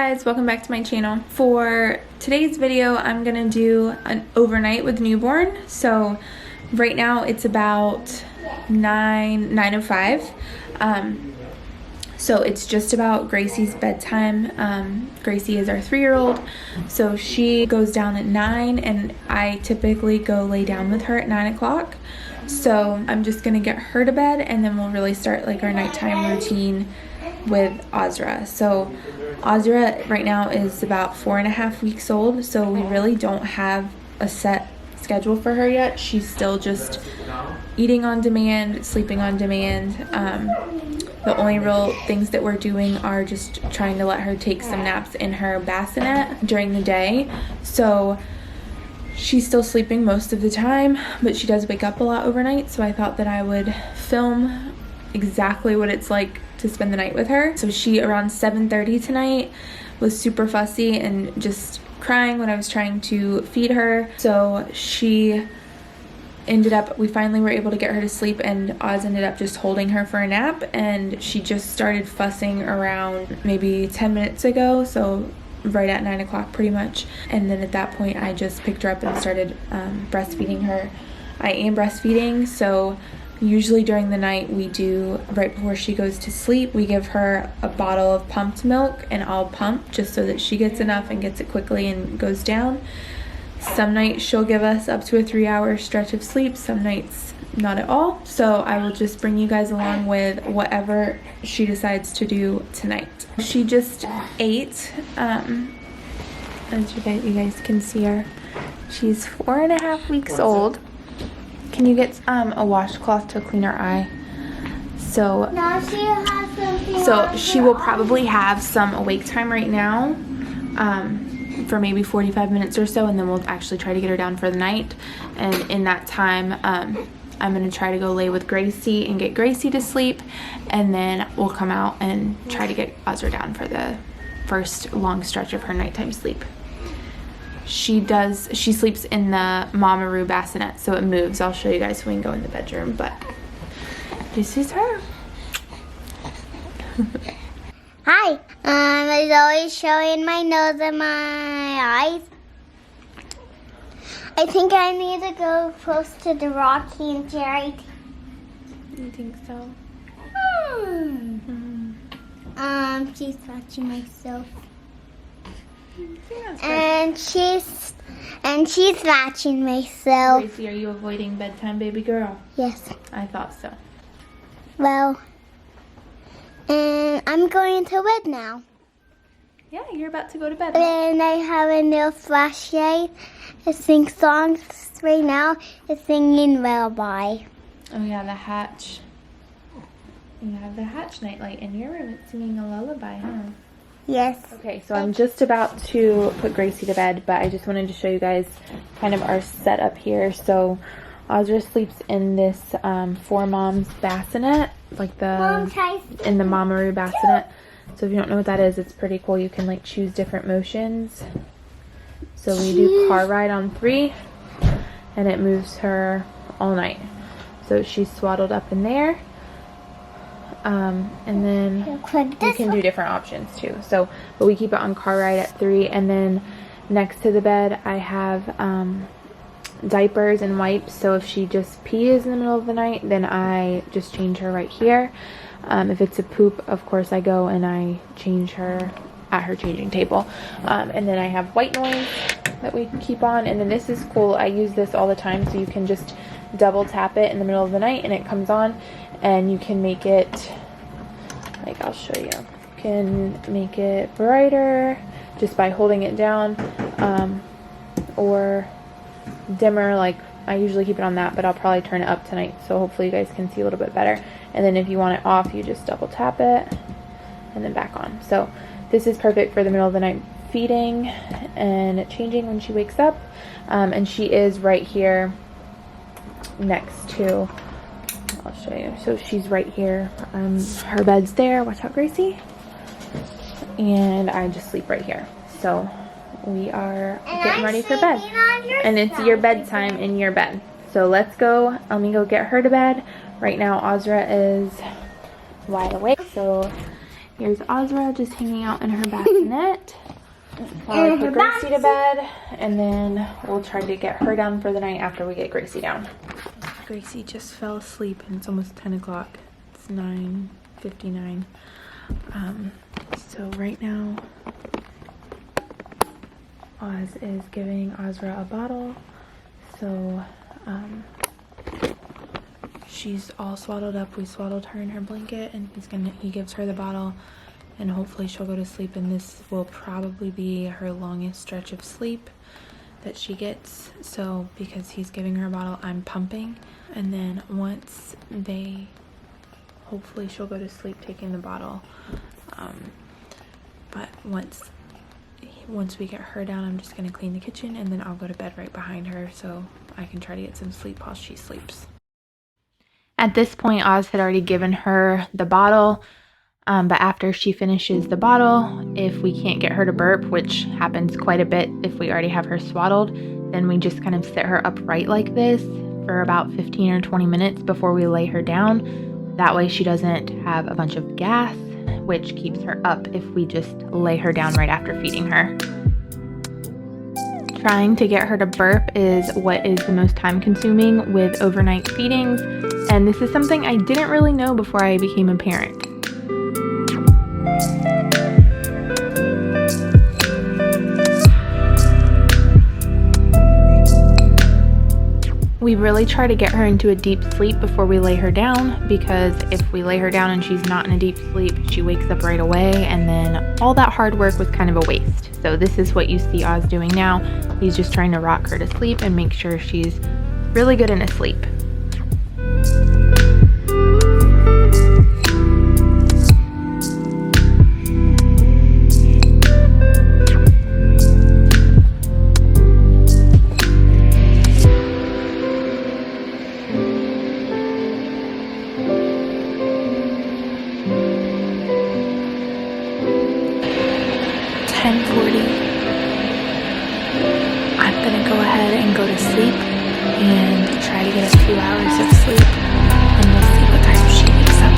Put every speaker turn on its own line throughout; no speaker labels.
guys, welcome back to my channel. For today's video, I'm gonna do an overnight with newborn. So right now it's about 9:05. So it's just about Gracie's bedtime. Gracie is our 3-year-old, so she goes down at 9, and I typically go lay down with her at 9 o'clock. So I'm just gonna get her to bed, and then we'll really start like our nighttime routine with Azra. So Azra right now is about 4.5 weeks old, so we really don't have a set schedule for her yet. She's still just eating on demand, sleeping on demand. The only real things that we're doing are just trying to let her take some naps in her bassinet during the day. So she's still sleeping most of the time, but she does wake up a lot overnight, so I thought that I would film exactly what it's like to spend the night with her. So she, around 7:30 tonight, was super fussy and just crying when I was trying to feed her. So we finally were able to get her to sleep, and Oz ended up just holding her for a nap, and she just started fussing around maybe 10 minutes ago, so right at 9 o'clock pretty much. And then at that point I just picked her up and started breastfeeding her. I am breastfeeding, so usually during the night we do, right before she goes to sleep, we give her a bottle of pumped milk, and I'll pump just so that she gets enough and gets it quickly and goes down. Some nights she'll give us up to a 3-hour stretch of sleep, some nights not at all. So I will just bring you guys along with whatever she decides to do tonight. She just ate, as you guys can see her. She's 4.5 weeks old. Can you get a washcloth to clean her eye? So
now she has something.
So she will probably have some awake time right now, for maybe 45 minutes or so, and then we'll actually try to get her down for the night. And in that time, I'm gonna try to go lay with Gracie and get Gracie to sleep, and then we'll come out and try to get Azra down for the first long stretch of her nighttime sleep. She sleeps in the Mama-Roo bassinet, so it moves. I'll show you guys when we go in the bedroom, but this is her.
Hi, I'm always showing my nose and my eyes. I think I need to go close to the Rocky and Jerry.
You think so?
She's touching myself.
Yeah,
And she's watching myself.
Gracie, are you avoiding bedtime, baby girl?
Yes.
I thought so.
Well, and I'm going to bed now.
Yeah, you're about to go to bed.
And I have a new flashlight. I sing songs right now. It's singing Lullaby.
Oh yeah, the Hatch. You have the Hatch nightlight in your room. It's singing a lullaby, huh?
Yes.
Okay, so I'm just about to put Gracie to bed, but I just wanted to show you guys kind of our setup here. So Azra sleeps in this 4Moms bassinet, like in the Mama-Roo bassinet. So if you don't know what that is, it's pretty cool. You can like choose different motions. So we do car ride on 3, and it moves her all night. So she's swaddled up in there. And then we can do different options too. So, but we keep it on car ride at 3, and then next to the bed I have diapers and wipes. So if she just pees in the middle of the night, then I just change her right here. If it's a poop, of course I go and I change her at her changing table. And then I have white noise that we keep on, and then this is cool. I use this all the time, so you can just double tap it in the middle of the night and it comes on, and you can make it, like I'll show you, you can make it brighter just by holding it down, or dimmer. Like I usually keep it on that, but I'll probably turn it up tonight, so hopefully you guys can see a little bit better. And then if you want it off, you just double tap it and then back on. So this is perfect for the middle of the night feeding and changing when she wakes up. And she is right here next to, I'll show you. So she's right here. Her bed's there. Watch out, Gracie. And I just sleep right here. So we are getting ready for bed. And it's your bedtime in your bed. So let's go. Let me go get her to bed. Right now Azra is wide awake. So Here's Azra just hanging out in her bassinet while I put Gracie to bed, and then we'll try to get her down for the night after we get Gracie down. Gracie just fell asleep and it's almost 10 o'clock. It's 9:59. So right now, Oz is giving Azra a bottle. So she's all swaddled up. We swaddled her in her blanket, and he gives her the bottle, and hopefully she'll go to sleep, and this will probably be her longest stretch of sleep that she gets. So because he's giving her a bottle, I'm pumping, and then hopefully she'll go to sleep taking the bottle. But once we get her down, I'm just going to clean the kitchen, and then I'll go to bed right behind her so I can try to get some sleep while she sleeps. At this point, Oz had already given her the bottle, but after she finishes the bottle, if we can't get her to burp, which happens quite a bit if we already have her swaddled, then we just kind of sit her upright like this for about 15 or 20 minutes before we lay her down. That way she doesn't have a bunch of gas, which keeps her up if we just lay her down right after feeding her. Trying to get her to burp is what is the most time consuming with overnight feedings, and this is something I didn't really know before I became a parent. We really try to get her into a deep sleep before we lay her down, because if we lay her down and she's not in a deep sleep, she wakes up right away, and then all that hard work was kind of a waste. So this is what you see Oz doing now. He's just trying to rock her to sleep and make sure she's really good in a sleep. I'm gonna go ahead and go to sleep and try to get a few hours of sleep, and we'll see what time she wakes up.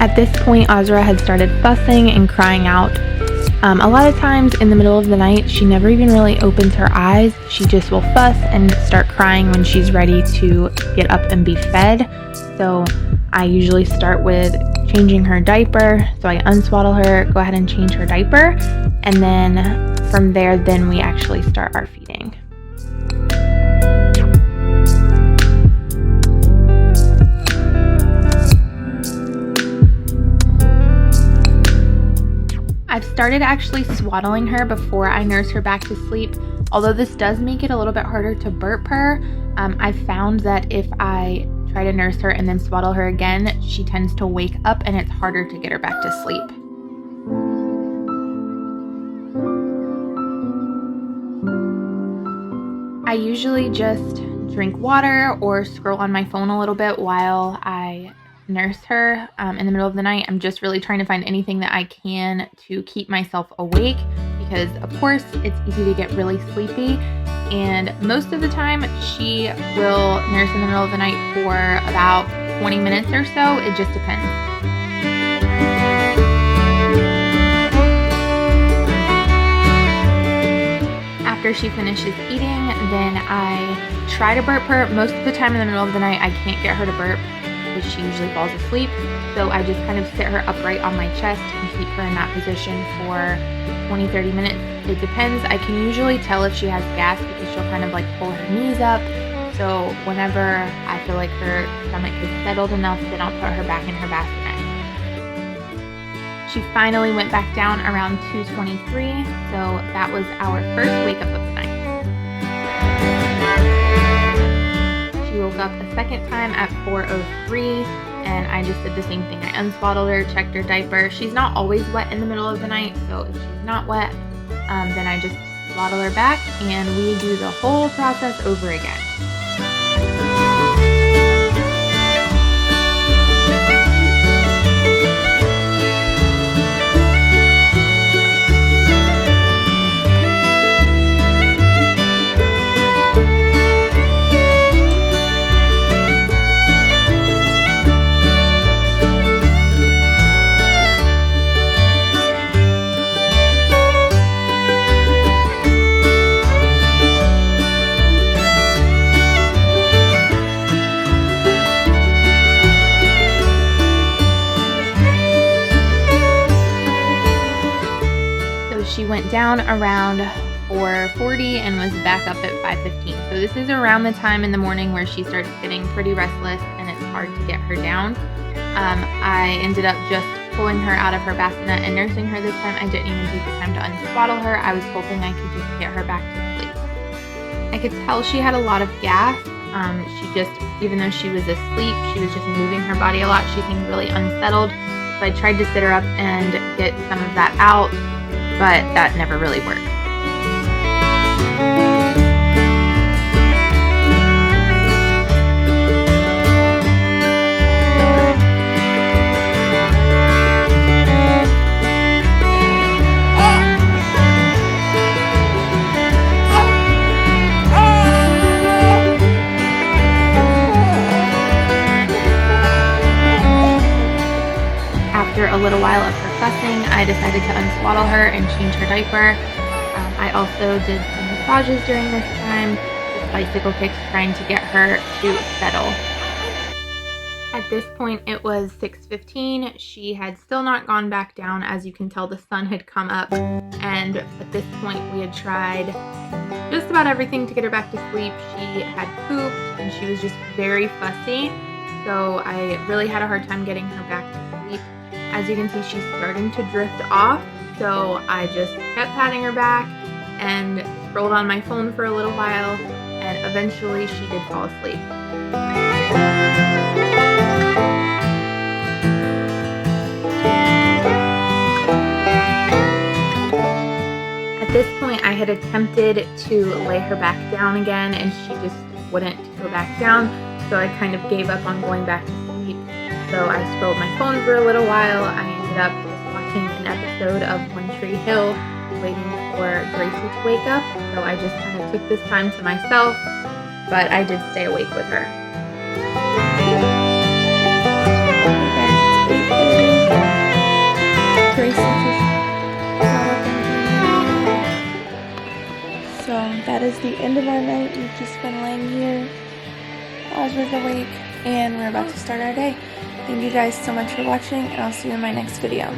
At this point, Azra had started fussing and crying out. A lot of times in the middle of the night, she never even really opens her eyes. She just will fuss and start crying when she's ready to get up and be fed. So I usually start with changing her diaper. So I unswaddle her, go ahead and change her diaper, and then from there, then we actually start our feeding. I've started actually swaddling her before I nurse her back to sleep. Although this does make it a little bit harder to burp her, I've found that if I try to nurse her and then swaddle her again, she tends to wake up and it's harder to get her back to sleep. I usually just drink water or scroll on my phone a little bit while I nurse her in the middle of the night. I'm just really trying to find anything that I can to keep myself awake, because of course it's easy to get really sleepy, and most of the time she will nurse in the middle of the night for about 20 minutes or so. It just depends. After she finishes eating, then I try to burp her. Most of the time in the middle of the night I can't get her to burp because she usually falls asleep, so I just kind of sit her upright on my chest and keep her in that position for 20-30 minutes. It depends. I can usually tell if she has gas because she'll kind of like pull her knees up, so whenever I feel like her stomach is settled enough, then I'll put her back in her bassinet. She finally went back down around 2:23, so that was our first wake up of the night. She woke up a second time at 4:03, and I just did the same thing. I unswaddled her, checked her diaper. She's not always wet in the middle of the night, so if she's not wet, then I just swaddle her back, and we do the whole process over again. she went down around 4:40 and was back up at 5:15. So this is around the time in the morning where she starts getting pretty restless and it's hard to get her down. I ended up just pulling her out of her bassinet and nursing her this time. I didn't even take the time to unswaddle her. I was hoping I could just get her back to sleep. I could tell she had a lot of gas. Even though she was asleep, she was just moving her body a lot. She seemed really unsettled. So I tried to sit her up and get some of that out, but that never really worked. After a little while of her fussing, I decided to unswaddle her and change her diaper. I also did some massages during this time, with bicycle kicks, trying to get her to settle. At this point, it was 6:15. She had still not gone back down. As you can tell, the sun had come up, and at this point, we had tried just about everything to get her back to sleep. She had pooped, and she was just very fussy, so I really had a hard time getting her back to sleep. As you can see, she's starting to drift off, so I just kept patting her back and scrolled on my phone for a little while, and eventually she did fall asleep. At this point, I had attempted to lay her back down again, and she just wouldn't go back down, so I kind of gave up on going back to sleep. So I scrolled my phone for a little while. I ended up just watching an episode of One Tree Hill, waiting for Gracie to wake up. So I just kind of took this time to myself, but I did stay awake with her. So that is the end of our night. We've just been laying here. Oswald's awake, and we're about to start our day. Thank you guys so much for watching, and I'll see you in my next video.